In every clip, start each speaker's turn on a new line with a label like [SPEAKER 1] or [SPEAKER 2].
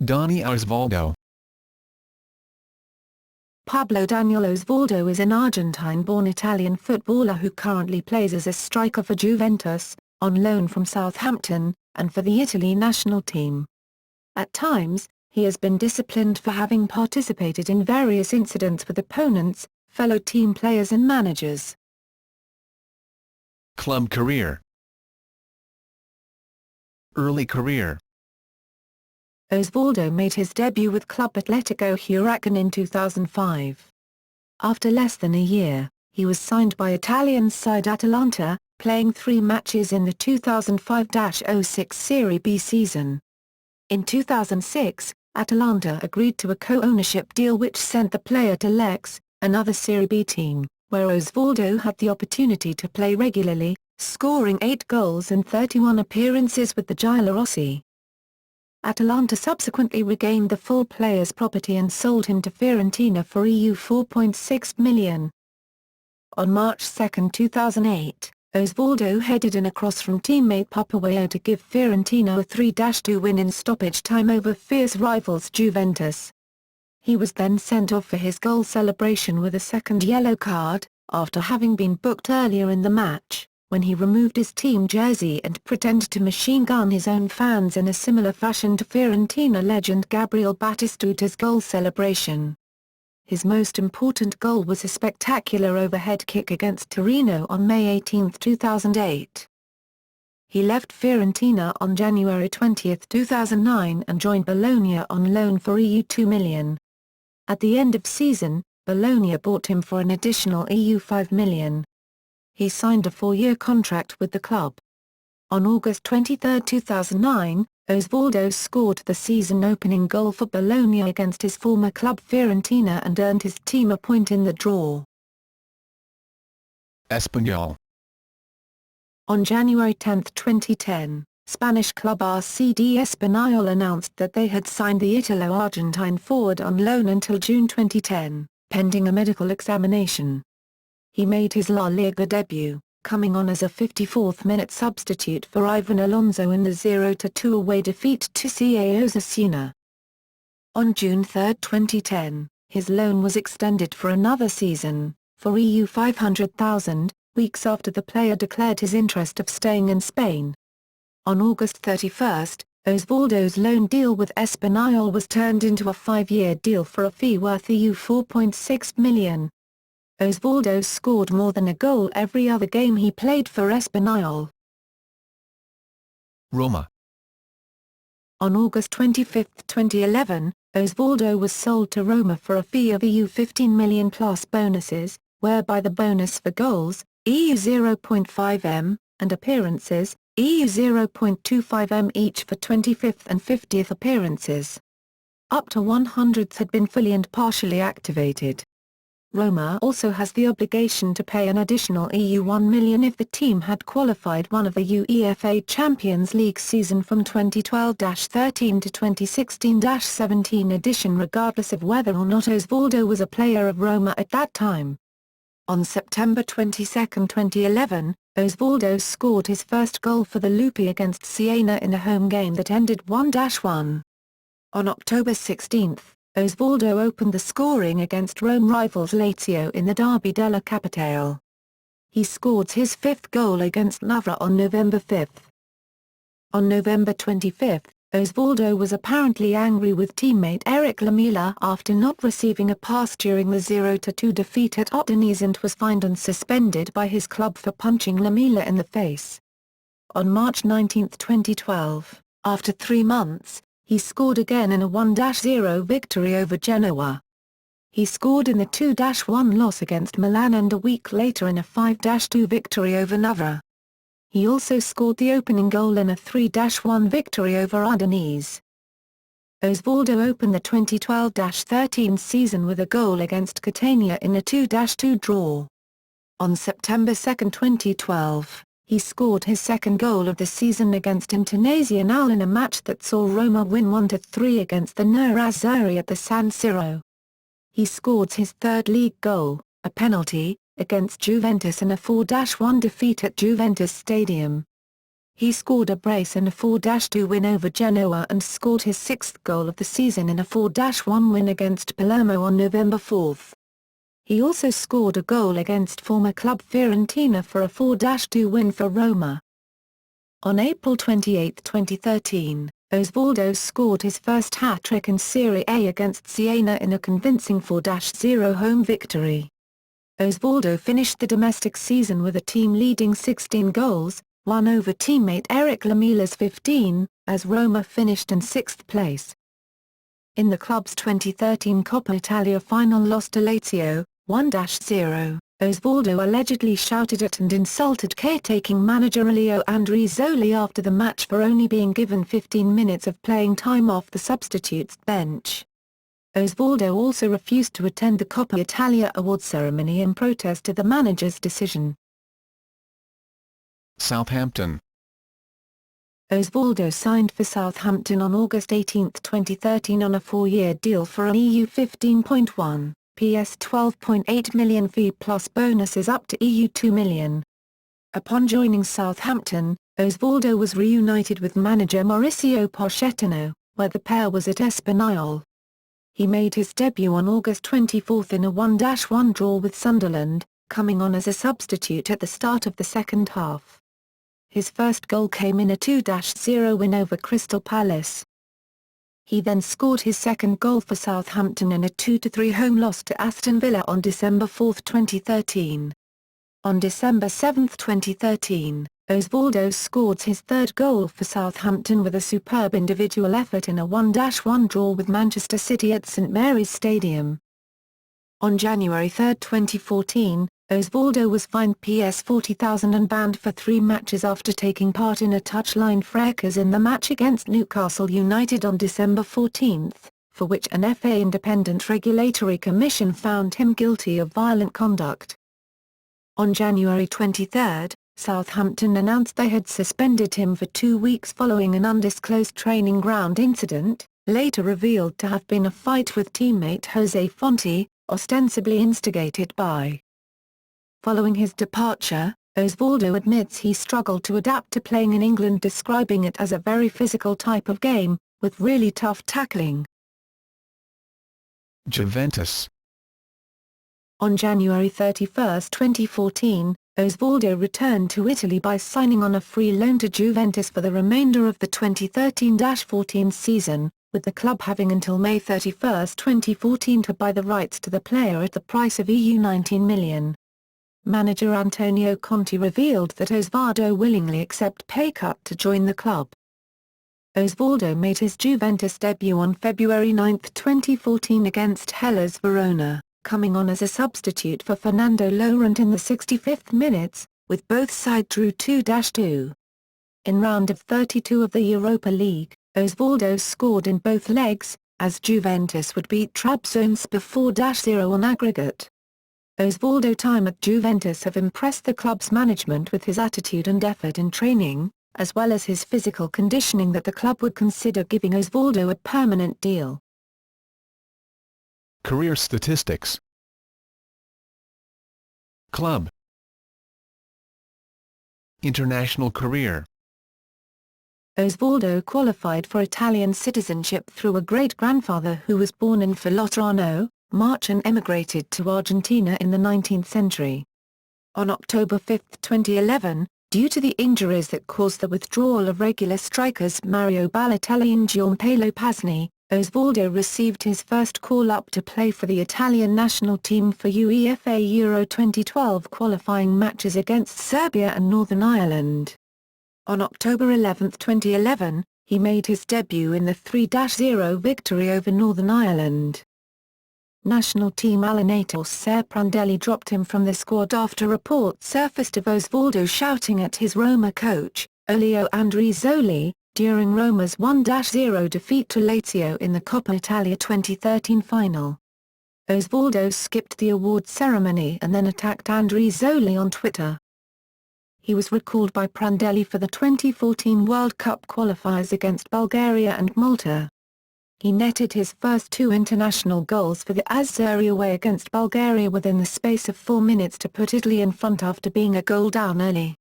[SPEAKER 1] Dani Osvaldo.
[SPEAKER 2] Pablo Daniel Osvaldo is an Argentine-born Italian footballer who currently plays as a striker for Juventus, on loan from Southampton, and for the Italy national team. At times, he has been disciplined for having participated in various incidents with opponents, fellow team players and managers.
[SPEAKER 1] Club career. Early career.
[SPEAKER 2] Osvaldo made his debut with Club Atlético Huracán in 2005. After less than a year, he was signed by Italian side Atalanta, playing 3 matches in the 2005-06 Serie B season. In 2006, Atalanta agreed to a co-ownership deal which sent the player to Lecce, another Serie B team, where Osvaldo had the opportunity to play regularly, scoring 8 goals in 31 appearances with the Giallorossi. Atalanta subsequently regained the full player's property and sold him to Fiorentina for EU €4.6 million. On March 2, 2008, Osvaldo headed in a cross from teammate Papaguayo to give Fiorentina a 3-2 win in stoppage time over fierce rivals Juventus. He was then sent off for his goal celebration with a second yellow card, after having been booked earlier in the match, when he removed his team jersey and pretended to machine gun his own fans in a similar fashion to Fiorentina legend Gabriel Batistuta's goal celebration. His most important goal was a spectacular overhead kick against Torino on May 18, 2008. He left Fiorentina on January 20, 2009 and joined Bologna on loan for EU €2 million. At the end of season, Bologna bought him for an additional EU €5 million. He signed a 4-year contract with the club. On August 23, 2009, Osvaldo scored the season-opening goal for Bologna against his former club Fiorentina and earned his team a point in the draw.
[SPEAKER 1] Espanyol.
[SPEAKER 2] On January 10, 2010, Spanish club RCD Espanyol announced that they had signed the Italo-Argentine forward on loan until June 2010, pending a medical examination. He made his La Liga debut, coming on as a 54th-minute substitute for Ivan Alonso in the 0-2 away defeat to CA Osasuna. On June 3, 2010, his loan was extended for another season, for EU €500,000, weeks after the player declared his interest of staying in Spain. On August 31, Osvaldo's loan deal with Espanyol was turned into a 5-year deal for a fee worth EU €4.6 million. Osvaldo scored more than a goal every other game he played for Espanyol.
[SPEAKER 1] Roma.
[SPEAKER 2] On August 25, 2011, Osvaldo was sold to Roma for a fee of EU €15 million plus bonuses, whereby the bonus for goals, EU €0.5 million, and appearances, EU €0.25 million each for 25th and 50th appearances. Up to 100s had been fully and partially activated. Roma also has the obligation to pay an additional EU €1 million if the team had qualified one of the UEFA Champions League season from 2012-13 to 2016-17 edition regardless of whether or not Osvaldo was a player of Roma at that time. On September 22, 2011, Osvaldo scored his first goal for the Lupi against Siena in a home game that ended 1-1. On October 16, Osvaldo opened the scoring against Rome rivals Lazio in the Derby della Capitale. He scored his 5th goal against Novara on November 5. On November 25, Osvaldo was apparently angry with teammate Eric Lamela after not receiving a pass during the 0-2 defeat at Udinese and was fined and suspended by his club for punching Lamela in the face. On March 19, 2012, after 3 months, he scored again in a 1-0 victory over Genoa. He scored in the 2-1 loss against Milan and a week later in a 5-2 victory over Novara. He also scored the opening goal in a 3-1 victory over Udinese. Osvaldo opened the 2012-13 season with a goal against Catania in a 2-2 draw. On September 2, 2012, he scored his 2nd goal of the season against Internazionale in a match that saw Roma win 1-3 against the Nerazzurri at the San Siro. He scored his 3rd league goal, a penalty, against Juventus in a 4-1 defeat at Juventus Stadium. He scored a brace in a 4-2 win over Genoa and scored his sixth goal of the season in a 4-1 win against Palermo on November 4. He also scored a goal against former club Fiorentina for a 4-2 win for Roma. On April 28, 2013, Osvaldo scored his first hat-trick in Serie A against Siena in a convincing 4-0 home victory. Osvaldo finished the domestic season with a team-leading 16 goals, one over teammate Eric Lamilla's 15, as Roma finished in sixth place. In the club's 2013 Coppa Italia final loss to Lazio, 1-0, Osvaldo allegedly shouted at and insulted caretaking manager Elio Andrizzoli after the match for only being given 15 minutes of playing time off the substitutes bench. Osvaldo also refused to attend the Coppa Italia award ceremony in protest to the manager's decision.
[SPEAKER 1] Southampton.
[SPEAKER 2] Osvaldo signed for Southampton on August 18, 2013 on a 4-year deal for an EU 15.1, PS 12.8 million fee plus bonuses up to EU 2 million. Upon joining Southampton, Osvaldo was reunited with manager Mauricio Pochettino, where the pair was at Espanyol. He made his debut on August 24 in a 1-1 draw with Sunderland, coming on as a substitute at the start of the second half. His first goal came in a 2-0 win over Crystal Palace. He then scored his second goal for Southampton in a 2-3 home loss to Aston Villa on December 4, 2013. On December 7, 2013, Osvaldo scored his third goal for Southampton with a superb individual effort in a 1-1 draw with Manchester City at St Mary's Stadium. On January 3, 2014, Osvaldo was fined PS 40,000 and banned for 3 matches after taking part in a touchline fracas in the match against Newcastle United on December 14, for which an FA Independent Regulatory Commission found him guilty of violent conduct. On January 23, Southampton announced they had suspended him for 2 weeks following an undisclosed training ground incident, later revealed to have been a fight with teammate Jose Fonte, ostensibly instigated by. Following his departure, Osvaldo admits he struggled to adapt to playing in England, describing it as a very physical type of game, with really tough tackling.
[SPEAKER 1] Juventus.
[SPEAKER 2] On January 31, 2014, Osvaldo returned to Italy by signing on a free loan to Juventus for the remainder of the 2013-14 season, with the club having until May 31, 2014 to buy the rights to the player at the price of EU 19 million. Manager Antonio Conte revealed that Osvaldo willingly accepted pay cut to join the club. Osvaldo made his Juventus debut on February 9, 2014 against Hellas Verona, coming on as a substitute for Fernando Llorente in the 65th minutes, with both sides drew 2-2. In round of 32 of the Europa League, Osvaldo scored in both legs, as Juventus would beat Trabzonspor 4-0 on aggregate. Osvaldo's time at Juventus have impressed the club's management with his attitude and effort in training, as well as his physical conditioning, that the club would consider giving Osvaldo a permanent deal.
[SPEAKER 1] Career statistics. Club. International career.
[SPEAKER 2] Osvaldo qualified for Italian citizenship through a great-grandfather who was born in Filotrano, March, and emigrated to Argentina in the 19th century. On October 5, 2011, due to the injuries that caused the withdrawal of regular strikers Mario Balotelli and Gianpaolo Pasini, Osvaldo received his first call-up to play for the Italian national team for UEFA Euro 2012 qualifying matches against Serbia and Northern Ireland. On October 11, 2011, he made his debut in the 3-0 victory over Northern Ireland. National team Allenator Ser Prandelli dropped him from the squad after reports surfaced of Osvaldo shouting at his Roma coach, Elio Andrizzoli, during Roma's 1-0 defeat to Lazio in the Coppa Italia 2013 final. Osvaldo skipped the award ceremony and then attacked Andrizzoli on Twitter. He was recalled by Prandelli for the 2014 World Cup qualifiers against Bulgaria and Malta. He netted his first 2 international goals for the Azzurri away against Bulgaria within the space of 4 minutes to put Italy in front after being a goal down early.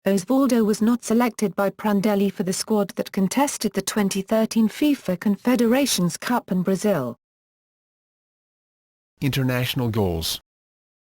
[SPEAKER 2] Osvaldo was not selected by Prandelli for the squad that contested the 2013 FIFA Confederations Cup in Brazil.
[SPEAKER 1] International goals.